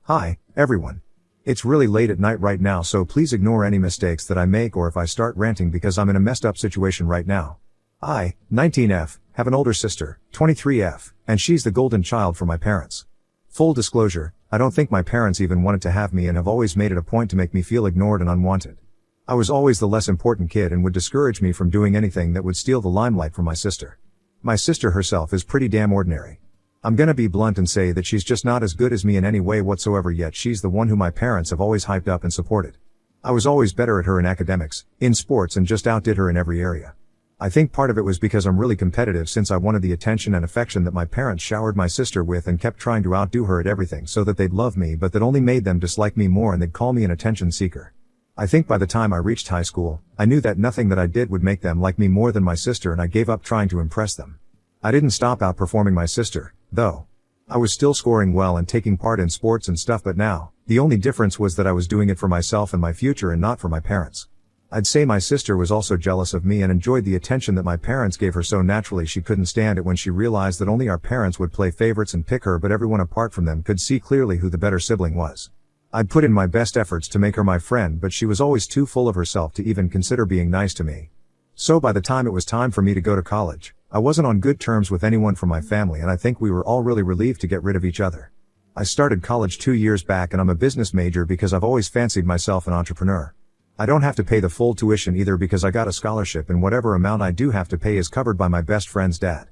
Hi, everyone. It's really late at night right now, so please ignore any mistakes that I make or if I start ranting because I'm in a messed up situation right now. I, 19F, have an older sister, 23F, and she's the golden child for my parents. Full disclosure, I don't think my parents even wanted to have me and have always made it a point to make me feel ignored and unwanted. I was always the less important kid and would discourage me from doing anything that would steal the limelight from my sister. My sister herself is pretty damn ordinary. I'm gonna be blunt and say that she's just not as good as me in any way whatsoever, yet she's the one who my parents have always hyped up and supported. I was always better at her in academics, in sports, and just outdid her in every area. I think part of it was because I'm really competitive, since I wanted the attention and affection that my parents showered my sister with and kept trying to outdo her at everything so that they'd love me, but that only made them dislike me more and they'd call me an attention seeker. I think by the time I reached high school, I knew that nothing that I did would make them like me more than my sister, and I gave up trying to impress them. I didn't stop outperforming my sister, though. I was still scoring well and taking part in sports and stuff, but now, the only difference was that I was doing it for myself and my future and not for my parents. I'd say my sister was also jealous of me and enjoyed the attention that my parents gave her so naturally she couldn't stand it when she realized that only our parents would play favorites and pick her, but everyone apart from them could see clearly who the better sibling was. I'd put in my best efforts to make her my friend, but she was always too full of herself to even consider being nice to me. So by the time it was time for me to go to college, I wasn't on good terms with anyone from my family, and I think we were all really relieved to get rid of each other. I started college 2 years back and I'm a business major because I've always fancied myself an entrepreneur. I don't have to pay the full tuition either because I got a scholarship, and whatever amount I do have to pay is covered by my best friend's dad.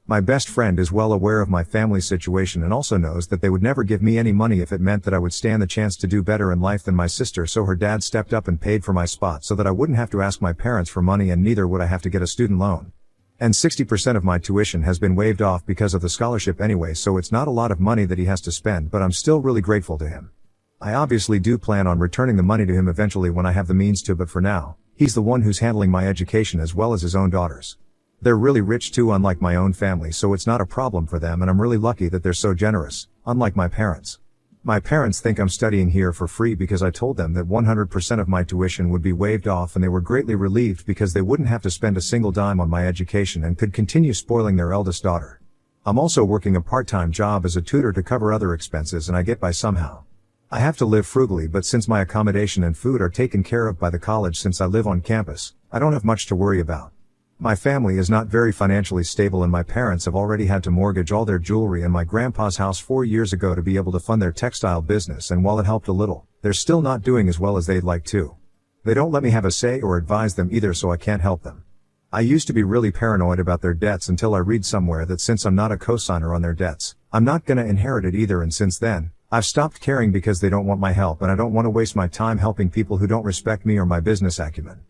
My best friend is well aware of my family's situation and also knows that they would never give me any money if it meant that I would stand the chance to do better in life than my sister, so her dad stepped up and paid for my spot so that I wouldn't have to ask my parents for money, and neither would I have to get a student loan. And 60% of my tuition has been waived off because of the scholarship anyway, so it's not a lot of money that he has to spend, but I'm still really grateful to him. I obviously do plan on returning the money to him eventually when I have the means to, but for now, he's the one who's handling my education as well as his own daughters. They're really rich too, unlike my own family, so it's not a problem for them, and I'm really lucky that they're so generous, unlike my parents. My parents think I'm studying here for free because I told them that 100% of my tuition would be waived off, and they were greatly relieved because they wouldn't have to spend a single dime on my education and could continue spoiling their eldest daughter. I'm also working a part-time job as a tutor to cover other expenses, and I get by somehow. I have to live frugally, but since my accommodation and food are taken care of by the college since I live on campus, I don't have much to worry about. My family is not very financially stable, and my parents have already had to mortgage all their jewelry and my grandpa's house 4 years ago to be able to fund their textile business, and while it helped a little, they're still not doing as well as they'd like to. They don't let me have a say or advise them either, so I can't help them. I used to be really paranoid about their debts until I read somewhere that since I'm not a cosigner on their debts, I'm not gonna inherit it either, and since then, I've stopped caring because they don't want my help, and I don't want to waste my time helping people who don't respect me or my business acumen.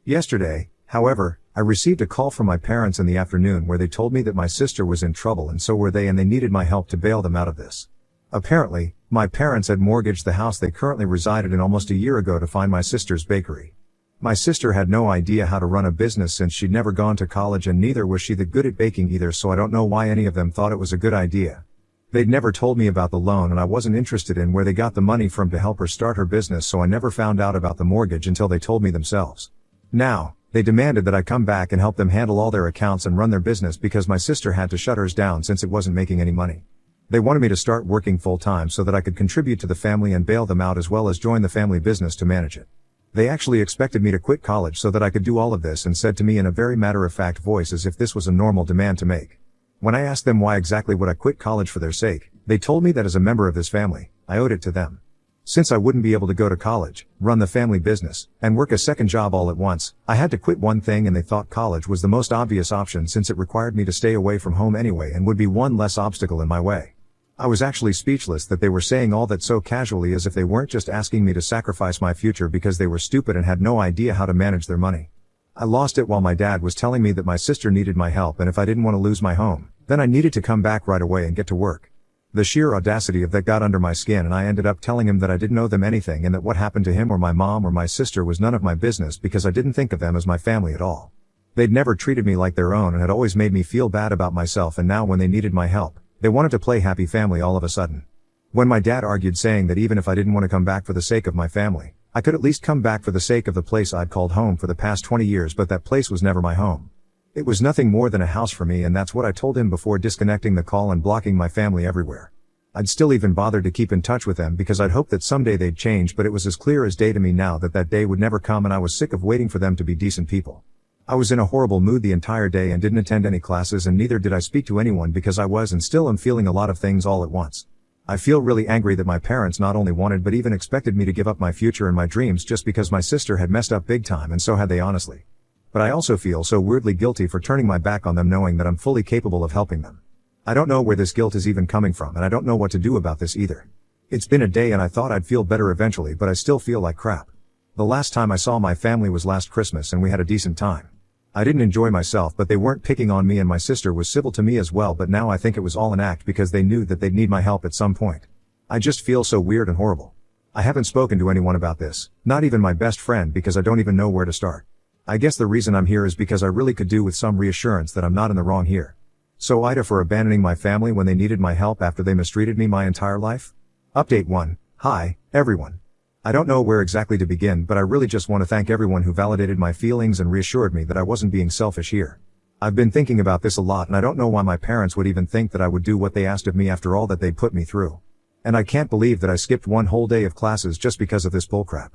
Yesterday, however, I received a call from my parents in the afternoon where they told me that my sister was in trouble, and so were they, and they needed my help to bail them out of this. Apparently, my parents had mortgaged the house they currently resided in almost a year ago to find my sister's bakery. My sister had no idea how to run a business since she'd never gone to college, and neither was she that good at baking either, so I don't know why any of them thought it was a good idea. They'd never told me about the loan, and I wasn't interested in where they got the money from to help her start her business, so I never found out about the mortgage until they told me themselves. Now, they demanded that I come back and help them handle all their accounts and run their business because my sister had to shut hers down since it wasn't making any money. They wanted me to start working full-time so that I could contribute to the family and bail them out, as well as join the family business to manage it. They actually expected me to quit college so that I could do all of this, and said to me in a very matter-of-fact voice as if this was a normal demand to make. When I asked them why exactly would I quit college for their sake, they told me that as a member of this family, I owed it to them. Since I wouldn't be able to go to college, run the family business, and work a second job all at once, I had to quit one thing, and they thought college was the most obvious option since it required me to stay away from home anyway and would be one less obstacle in my way. I was actually speechless that they were saying all that so casually, as if they weren't just asking me to sacrifice my future because they were stupid and had no idea how to manage their money. I lost it while my dad was telling me that my sister needed my help, and if I didn't want to lose my home, then I needed to come back right away and get to work. The sheer audacity of that got under my skin, and I ended up telling him that I didn't owe them anything and that what happened to him or my mom or my sister was none of my business because I didn't think of them as my family at all. They'd never treated me like their own and had always made me feel bad about myself, and now when they needed my help, they wanted to play happy family all of a sudden. When my dad argued, saying that even if I didn't want to come back for the sake of my family, I could at least come back for the sake of the place I'd called home for the past 20 years, but that place was never my home. It was nothing more than a house for me, and that's what I told him before disconnecting the call and blocking my family everywhere. I'd still even bothered to keep in touch with them because I'd hoped that someday they'd change, but it was as clear as day to me now that that day would never come, and I was sick of waiting for them to be decent people. I was in a horrible mood the entire day and didn't attend any classes, and neither did I speak to anyone because I was and still am feeling a lot of things all at once. I feel really angry that my parents not only wanted but even expected me to give up my future and my dreams just because my sister had messed up big time, and so had they honestly. But I also feel so weirdly guilty for turning my back on them, knowing that I'm fully capable of helping them. I don't know where this guilt is even coming from, and I don't know what to do about this either. It's been a day and I thought I'd feel better eventually, but I still feel like crap. The last time I saw my family was last Christmas and we had a decent time. I didn't enjoy myself, but they weren't picking on me, and my sister was civil to me as well, but now I think it was all an act because they knew that they'd need my help at some point. I just feel so weird and horrible. I haven't spoken to anyone about this, not even my best friend, because I don't even know where to start. I guess the reason I'm here is because I really could do with some reassurance that I'm not in the wrong here. So Ida for abandoning my family when they needed my help after they mistreated me my entire life? Update 1. Hi, everyone. I don't know where exactly to begin, but I really just want to thank everyone who validated my feelings and reassured me that I wasn't being selfish here. I've been thinking about this a lot, and I don't know why my parents would even think that I would do what they asked of me after all that they put me through. And I can't believe that I skipped one whole day of classes just because of this bullcrap.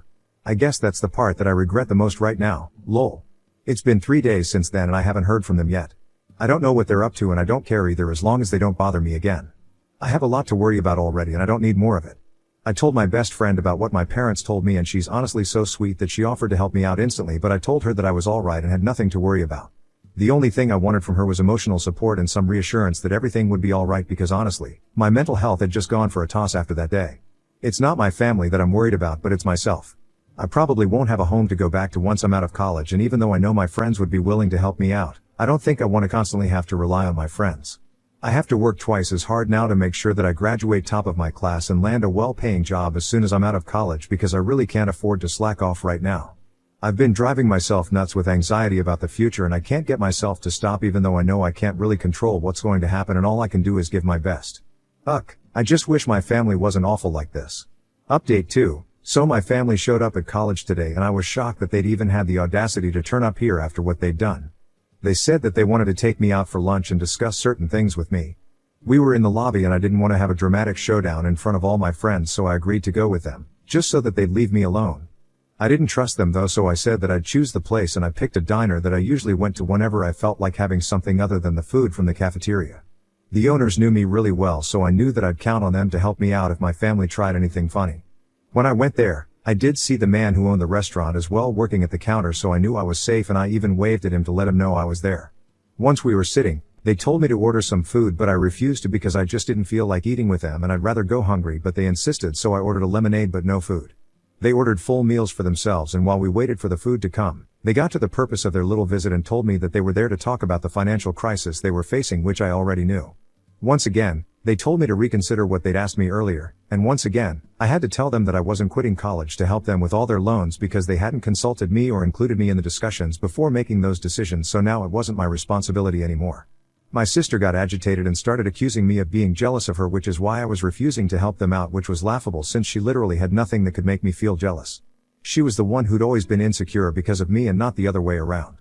I guess that's the part that I regret the most right now, lol. It's been 3 days since then and I haven't heard from them yet. I don't know what they're up to, and I don't care either as long as they don't bother me again. I have a lot to worry about already and I don't need more of it. I told my best friend about what my parents told me, and she's honestly so sweet that she offered to help me out instantly, but I told her that I was alright and had nothing to worry about. The only thing I wanted from her was emotional support and some reassurance that everything would be alright, because honestly, my mental health had just gone for a toss after that day. It's not my family that I'm worried about, but it's myself. I probably won't have a home to go back to once I'm out of college, and even though I know my friends would be willing to help me out, I don't think I want to constantly have to rely on my friends. I have to work twice as hard now to make sure that I graduate top of my class and land a well-paying job as soon as I'm out of college, because I really can't afford to slack off right now. I've been driving myself nuts with anxiety about the future, and I can't get myself to stop, even though I know I can't really control what's going to happen, and all I can do is give my best. I just wish my family wasn't awful like this. Update 2. So my family showed up at college today and I was shocked that they'd even had the audacity to turn up here after what they'd done. They said that they wanted to take me out for lunch and discuss certain things with me. We were in the lobby and I didn't want to have a dramatic showdown in front of all my friends, so I agreed to go with them, just so that they'd leave me alone. I didn't trust them though, so I said that I'd choose the place, and I picked a diner that I usually went to whenever I felt like having something other than the food from the cafeteria. The owners knew me really well, so I knew that I'd count on them to help me out if my family tried anything funny. When I went there, I did see the man who owned the restaurant as well working at the counter, so I knew I was safe, and I even waved at him to let him know I was there. Once we were sitting, they told me to order some food, but I refused to because I just didn't feel like eating with them and I'd rather go hungry, but they insisted, so I ordered a lemonade but no food. They ordered full meals for themselves, and while we waited for the food to come, they got to the purpose of their little visit and told me that they were there to talk about the financial crisis they were facing, which I already knew. Once again, they told me to reconsider what they'd asked me earlier, and once again, I had to tell them that I wasn't quitting college to help them with all their loans because they hadn't consulted me or included me in the discussions before making those decisions, so now it wasn't my responsibility anymore. My sister got agitated and started accusing me of being jealous of her, which is why I was refusing to help them out, which was laughable since she literally had nothing that could make me feel jealous. She was the one who'd always been insecure because of me and not the other way around.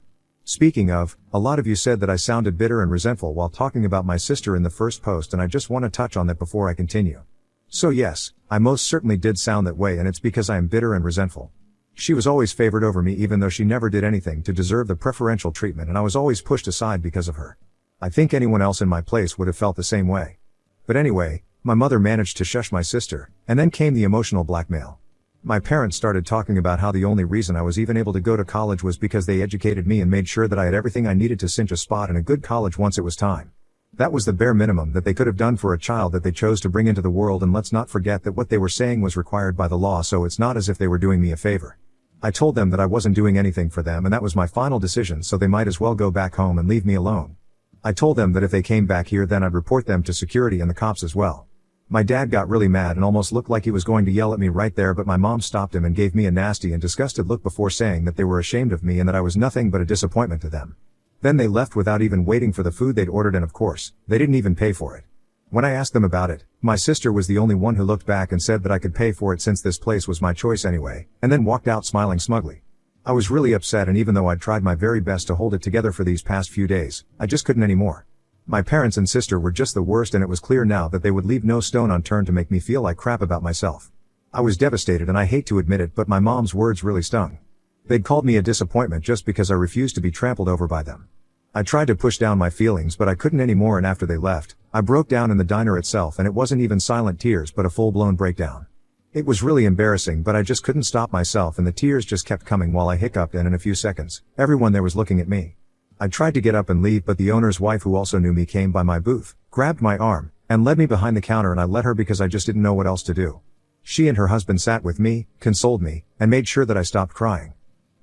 Speaking of, a lot of you said that I sounded bitter and resentful while talking about my sister in the first post, and I just want to touch on that before I continue. So yes, I most certainly did sound that way, and it's because I am bitter and resentful. She was always favored over me even though she never did anything to deserve the preferential treatment, and I was always pushed aside because of her. I think anyone else in my place would have felt the same way. But anyway, my mother managed to shush my sister, and then came the emotional blackmail. My parents started talking about how the only reason I was even able to go to college was because they educated me and made sure that I had everything I needed to cinch a spot in a good college once it was time. That was the bare minimum that they could have done for a child that they chose to bring into the world, and let's not forget that what they were saying was required by the law, so it's not as if they were doing me a favor. I told them that I wasn't doing anything for them and that was my final decision, so they might as well go back home and leave me alone. I told them that if they came back here then I'd report them to security and the cops as well. My dad got really mad and almost looked like he was going to yell at me right there, but my mom stopped him and gave me a nasty and disgusted look before saying that they were ashamed of me and that I was nothing but a disappointment to them. Then they left without even waiting for the food they'd ordered, and of course, they didn't even pay for it. When I asked them about it, my sister was the only one who looked back and said that I could pay for it since this place was my choice anyway, and then walked out smiling smugly. I was really upset, and even though I'd tried my very best to hold it together for these past few days, I just couldn't anymore. My parents and sister were just the worst, and it was clear now that they would leave no stone unturned to make me feel like crap about myself. I was devastated, and I hate to admit it, but my mom's words really stung. They'd called me a disappointment just because I refused to be trampled over by them. I tried to push down my feelings, but I couldn't anymore, and after they left, I broke down in the diner itself, and it wasn't even silent tears but a full-blown breakdown. It was really embarrassing, but I just couldn't stop myself, and the tears just kept coming while I hiccuped, and in a few seconds, everyone there was looking at me. I tried to get up and leave, but the owner's wife, who also knew me, came by my booth, grabbed my arm, and led me behind the counter, and I let her because I just didn't know what else to do. She and her husband sat with me, consoled me, and made sure that I stopped crying.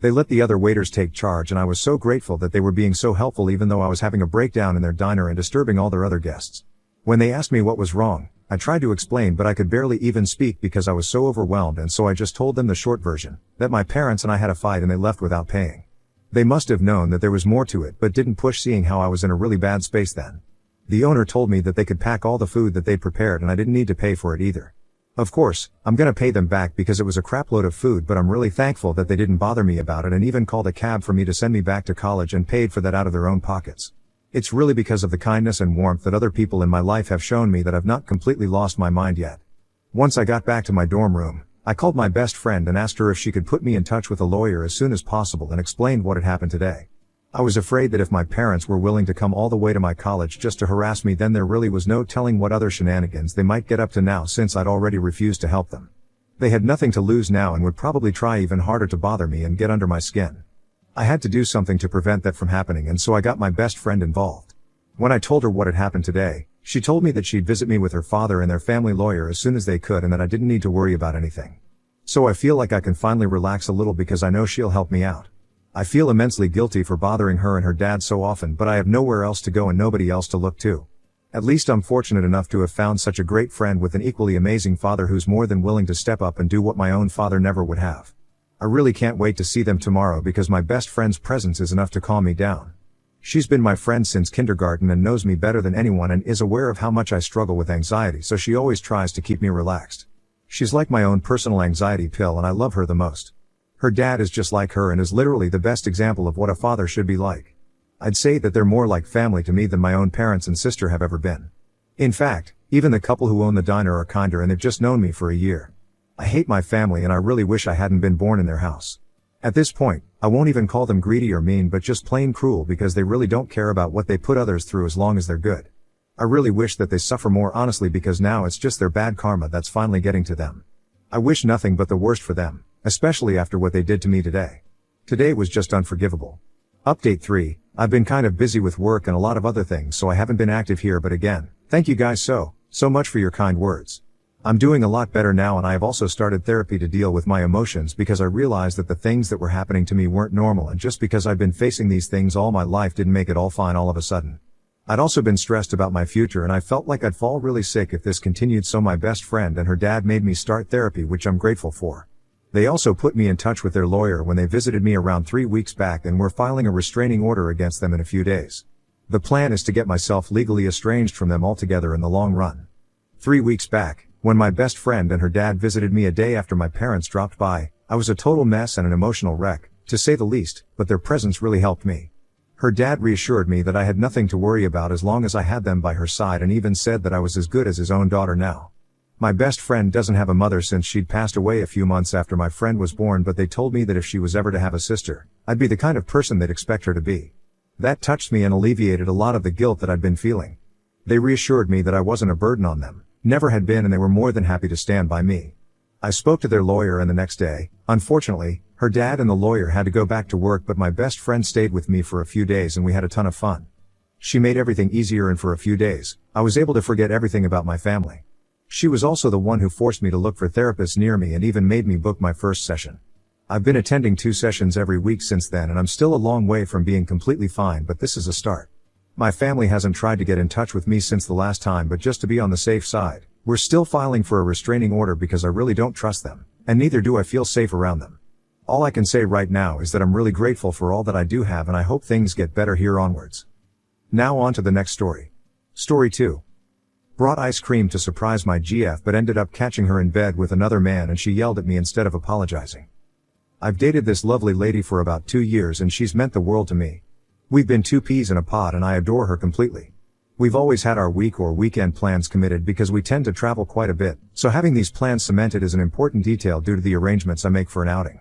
They let the other waiters take charge, and I was so grateful that they were being so helpful even though I was having a breakdown in their diner and disturbing all their other guests. When they asked me what was wrong, I tried to explain, but I could barely even speak because I was so overwhelmed, and so I just told them the short version, that my parents and I had a fight and they left without paying. They must have known that there was more to it but didn't push, seeing how I was in a really bad space then. The owner told me that they could pack all the food that they'd prepared and I didn't need to pay for it either. Of course, I'm gonna pay them back because it was a crapload of food, but I'm really thankful that they didn't bother me about it and even called a cab for me to send me back to college and paid for that out of their own pockets. It's really because of the kindness and warmth that other people in my life have shown me that I've not completely lost my mind yet. Once I got back to my dorm room, I called my best friend and asked her if she could put me in touch with a lawyer as soon as possible and explained what had happened today. I was afraid that if my parents were willing to come all the way to my college just to harass me, then there really was no telling what other shenanigans they might get up to now, since I'd already refused to help them. They had nothing to lose now and would probably try even harder to bother me and get under my skin. I had to do something to prevent that from happening, and so I got my best friend involved. When I told her what had happened today, she told me that she'd visit me with her father and their family lawyer as soon as they could and that I didn't need to worry about anything. So I feel like I can finally relax a little because I know she'll help me out. I feel immensely guilty for bothering her and her dad so often, but I have nowhere else to go and nobody else to look to. At least I'm fortunate enough to have found such a great friend with an equally amazing father who's more than willing to step up and do what my own father never would have. I really can't wait to see them tomorrow because my best friend's presence is enough to calm me down. She's been my friend since kindergarten and knows me better than anyone and is aware of how much I struggle with anxiety, so she always tries to keep me relaxed. She's like my own personal anxiety pill, and I love her the most. Her dad is just like her and is literally the best example of what a father should be like. I'd say that they're more like family to me than my own parents and sister have ever been. In fact, even the couple who own the diner are kinder, and they've just known me for a year. I hate my family and I really wish I hadn't been born in their house. At this point, I won't even call them greedy or mean, but just plain cruel, because they really don't care about what they put others through as long as they're good. I really wish that they suffer more, honestly, because now it's just their bad karma that's finally getting to them. I wish nothing but the worst for them, especially after what they did to me today. Today was just unforgivable. Update 3, I've been kind of busy with work and a lot of other things, so I haven't been active here, but again, thank you guys so much for your kind words. I'm doing a lot better now, and I have also started therapy to deal with my emotions because I realized that the things that were happening to me weren't normal, and just because I've been facing these things all my life didn't make it all fine all of a sudden. I'd also been stressed about my future, and I felt like I'd fall really sick if this continued, so my best friend and her dad made me start therapy, which I'm grateful for. They also put me in touch with their lawyer when they visited me around 3 weeks back, and we're filing a restraining order against them in a few days. The plan is to get myself legally estranged from them altogether in the long run. 3 weeks back, when my best friend and her dad visited me a day after my parents dropped by, I was a total mess and an emotional wreck, to say the least, but their presence really helped me. Her dad reassured me that I had nothing to worry about as long as I had them by her side, and even said that I was as good as his own daughter now. My best friend doesn't have a mother since she'd passed away a few months after my friend was born, but they told me that if she was ever to have a sister, I'd be the kind of person they'd expect her to be. That touched me and alleviated a lot of the guilt that I'd been feeling. They reassured me that I wasn't a burden on them, never had been, and they were more than happy to stand by me. I spoke to their lawyer, and the next day, unfortunately, her dad and the lawyer had to go back to work, but my best friend stayed with me for a few days and we had a ton of fun. She made everything easier, and for a few days, I was able to forget everything about my family. She was also the one who forced me to look for therapists near me and even made me book my first session. I've been attending 2 sessions every week since then, and I'm still a long way from being completely fine, but this is a start. My family hasn't tried to get in touch with me since the last time, but just to be on the safe side, we're still filing for a restraining order because I really don't trust them, and neither do I feel safe around them. All I can say right now is that I'm really grateful for all that I do have, and I hope things get better here onwards. Now on to the next story. Story 2. Brought ice cream to surprise my GF, but ended up catching her in bed with another man, and she yelled at me instead of apologizing. I've dated this lovely lady for about 2 years and she's meant the world to me. We've been 2 peas in a pod and I adore her completely. We've always had our week or weekend plans committed because we tend to travel quite a bit, so having these plans cemented is an important detail due to the arrangements I make for an outing.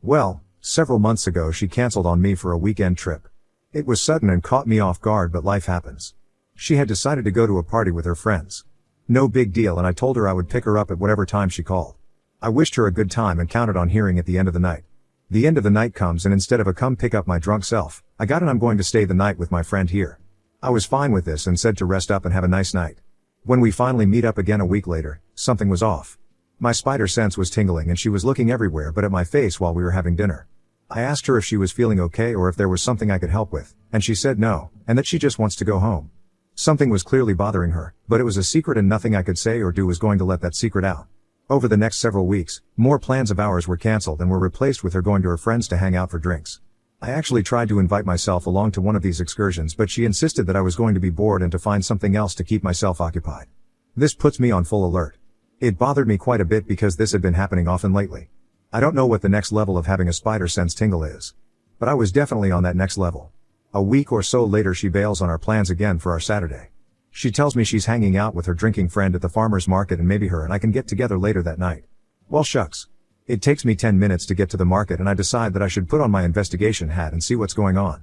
Well, several months ago she canceled on me for a weekend trip. It was sudden and caught me off guard, but life happens. She had decided to go to a party with her friends. No big deal, and I told her I would pick her up at whatever time she called. I wished her a good time and counted on hearing at the end of the night. The end of the night comes, and instead of a come pick up my drunk self, I got an I'm going to stay the night with my friend here. I was fine with this and said to rest up and have a nice night. When we finally meet up again a week later, something was off. My spider sense was tingling and she was looking everywhere but at my face while we were having dinner. I asked her if she was feeling okay or if there was something I could help with, and she said no, and that she just wants to go home. Something was clearly bothering her, but it was a secret and nothing I could say or do was going to let that secret out. Over the next several weeks, more plans of ours were cancelled and were replaced with her going to her friends to hang out for drinks. I actually tried to invite myself along to one of these excursions, but she insisted that I was going to be bored and to find something else to keep myself occupied. This puts me on full alert. It bothered me quite a bit because this had been happening often lately. I don't know what the next level of having a spider sense tingle is. But I was definitely on that next level. A week or so later she bails on our plans again for our Saturday. She tells me she's hanging out with her drinking friend at the farmer's market and maybe her and I can get together later that night. Well, shucks. It takes me 10 minutes to get to the market and I decide that I should put on my investigation hat and see what's going on.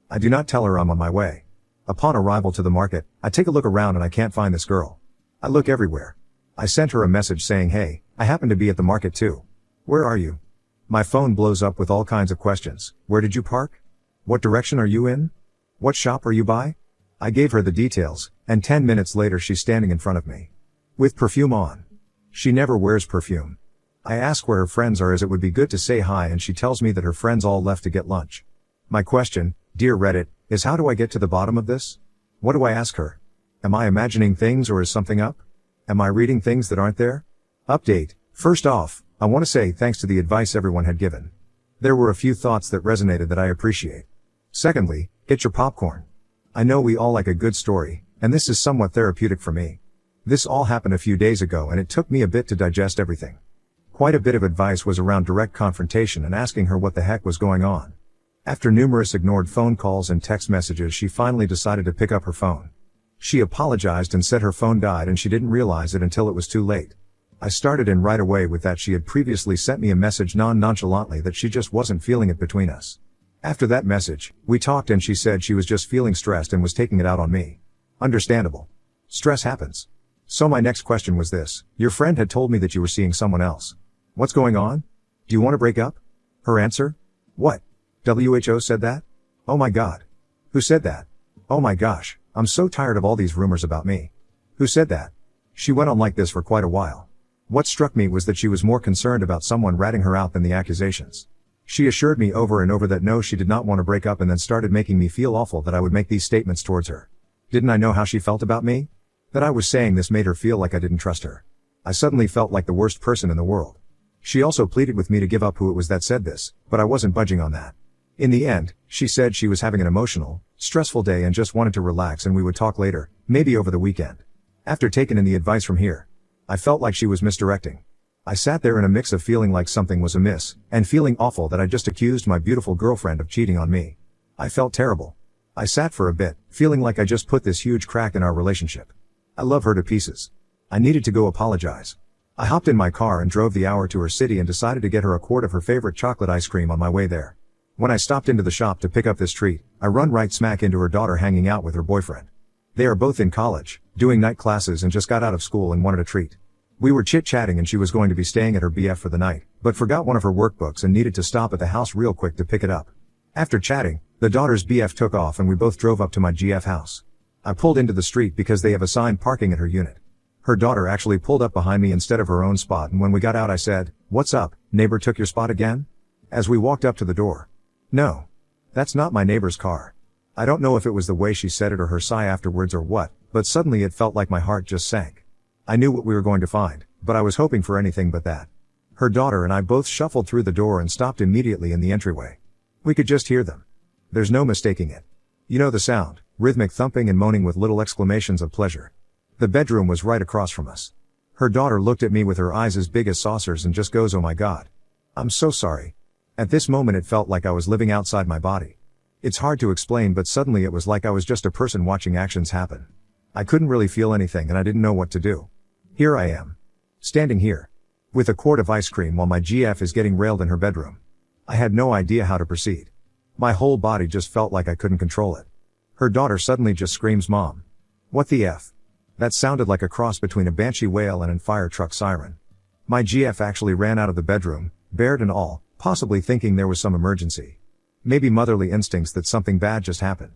I do not tell her I'm on my way. Upon arrival to the market, I take a look around and I can't find this girl. I look everywhere. I sent her a message saying, hey, I happen to be at the market too. Where are you? My phone blows up with all kinds of questions. Where did you park? What direction are you in? What shop are you by? I gave her the details, and 10 minutes later she's standing in front of me. With perfume on. She never wears perfume. I ask where her friends are as it would be good to say hi, and she tells me that her friends all left to get lunch. My question, dear Reddit, is how do I get to the bottom of this? What do I ask her? Am I imagining things or is something up? Am I reading things that aren't there? Update. First off, I want to say thanks to the advice everyone had given. There were a few thoughts that resonated that I appreciate. Secondly, get your popcorn. I know we all like a good story, and this is somewhat therapeutic for me. This all happened a few days ago and it took me a bit to digest everything. Quite a bit of advice was around direct confrontation and asking her what the heck was going on. After numerous ignored phone calls and text messages, she finally decided to pick up her phone. She apologized and said her phone died and she didn't realize it until it was too late. I started in right away with that she had previously sent me a message nonchalantly that she just wasn't feeling it between us. After that message, we talked and she said she was just feeling stressed and was taking it out on me. Understandable. Stress happens. So my next question was this: your friend had told me that you were seeing someone else. What's going on? Do you want to break up? Her answer? What? WHO said that? Oh my god. Who said that? Oh my gosh, I'm so tired of all these rumors about me. Who said that? She went on like this for quite a while. What struck me was that she was more concerned about someone ratting her out than the accusations. She assured me over and over that no, she did not want to break up, and then started making me feel awful that I would make these statements towards her. Didn't I know how she felt about me? That I was saying this made her feel like I didn't trust her. I suddenly felt like the worst person in the world. She also pleaded with me to give up who it was that said this, but I wasn't budging on that. In the end, she said she was having an emotional, stressful day and just wanted to relax and we would talk later, maybe over the weekend. After taking in the advice from here, I felt like she was misdirecting. I sat there in a mix of feeling like something was amiss, and feeling awful that I just accused my beautiful girlfriend of cheating on me. I felt terrible. I sat for a bit, feeling like I just put this huge crack in our relationship. I love her to pieces. I needed to go apologize. I hopped in my car and drove the hour to her city and decided to get her a quart of her favorite chocolate ice cream on my way there. When I stopped into the shop to pick up this treat, I run right smack into her daughter hanging out with her boyfriend. They are both in college, doing night classes, and just got out of school and wanted a treat. We were chit-chatting and she was going to be staying at her BF for the night, but forgot one of her workbooks and needed to stop at the house real quick to pick it up. After chatting, the daughter's BF took off and we both drove up to my GF house. I pulled into the street because they have assigned parking at her unit. Her daughter actually pulled up behind me instead of her own spot, and when we got out I said, "What's up, neighbor took your spot again?" As we walked up to the door. No. That's not my neighbor's car. I don't know if it was the way she said it or her sigh afterwards or what, but suddenly it felt like my heart just sank. I knew what we were going to find, but I was hoping for anything but that. Her daughter and I both shuffled through the door and stopped immediately in the entryway. We could just hear them. There's no mistaking it. You know the sound, rhythmic thumping and moaning with little exclamations of pleasure. The bedroom was right across from us. Her daughter looked at me with her eyes as big as saucers and just goes, "Oh my god. I'm so sorry." At this moment it felt like I was living outside my body. It's hard to explain, but suddenly it was like I was just a person watching actions happen. I couldn't really feel anything and I didn't know what to do. Here I am. Standing here. With a quart of ice cream while my GF is getting railed in her bedroom. I had no idea how to proceed. My whole body just felt like I couldn't control it. Her daughter suddenly just screams, "Mom." What the F? That sounded like a cross between a banshee wail and a fire truck siren. My GF actually ran out of the bedroom, bared and all, possibly thinking there was some emergency. Maybe motherly instincts that something bad just happened.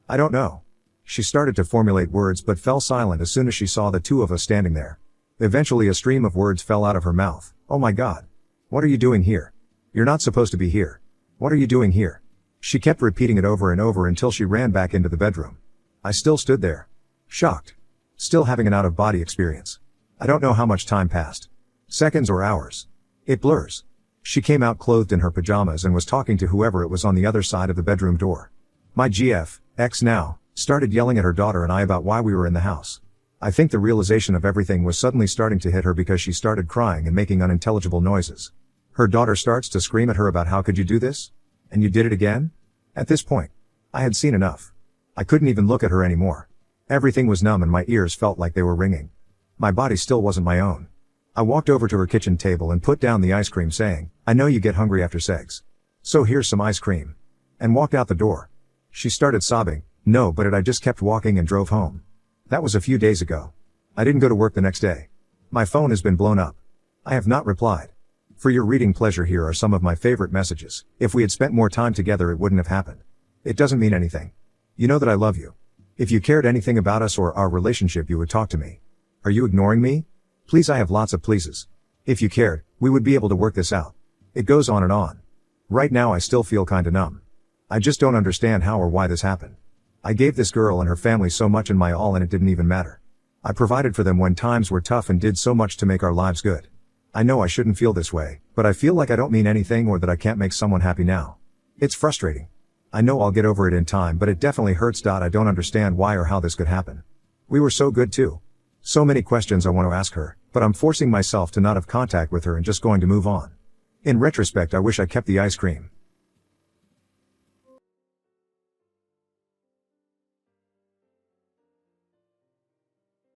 I don't know. She started to formulate words but fell silent as soon as she saw the two of us standing there. Eventually a stream of words fell out of her mouth. "Oh my God. What are you doing here? You're not supposed to be here. What are you doing here?" She kept repeating it over and over until she ran back into the bedroom. I still stood there. Shocked. Still having an out-of-body experience. I don't know how much time passed. Seconds or hours. It blurs. She came out clothed in her pajamas and was talking to whoever it was on the other side of the bedroom door. My GF, ex now, started yelling at her daughter and I about why we were in the house. I think the realization of everything was suddenly starting to hit her because she started crying and making unintelligible noises. Her daughter starts to scream at her about how could you do this? And you did it again? At this point, I had seen enough. I couldn't even look at her anymore. Everything was numb and my ears felt like they were ringing. My body still wasn't my own. I walked over to her kitchen table and put down the ice cream saying, "I know you get hungry after sex. So here's some ice cream." And walked out the door. She started sobbing. No, but I just kept walking and drove home. That was a few days ago. I didn't go to work the next day. My phone has been blown up. I have not replied. For your reading pleasure, here are some of my favorite messages. If we had spent more time together it wouldn't have happened. It doesn't mean anything. You know that I love you. If you cared anything about us or our relationship you would talk to me. Are you ignoring me? Please, I have lots of pleases. If you cared, we would be able to work this out. It goes on and on. Right now I still feel kinda numb. I just don't understand how or why this happened. I gave this girl and her family so much and my all and it didn't even matter. I provided for them when times were tough and did so much to make our lives good. I know I shouldn't feel this way, but I feel like I don't mean anything or that I can't make someone happy now. It's frustrating. I know I'll get over it in time, but it definitely hurts. I don't understand why or how this could happen. We were so good too. So many questions I want to ask her, but I'm forcing myself to not have contact with her and just going to move on. In retrospect, I wish I kept the ice cream.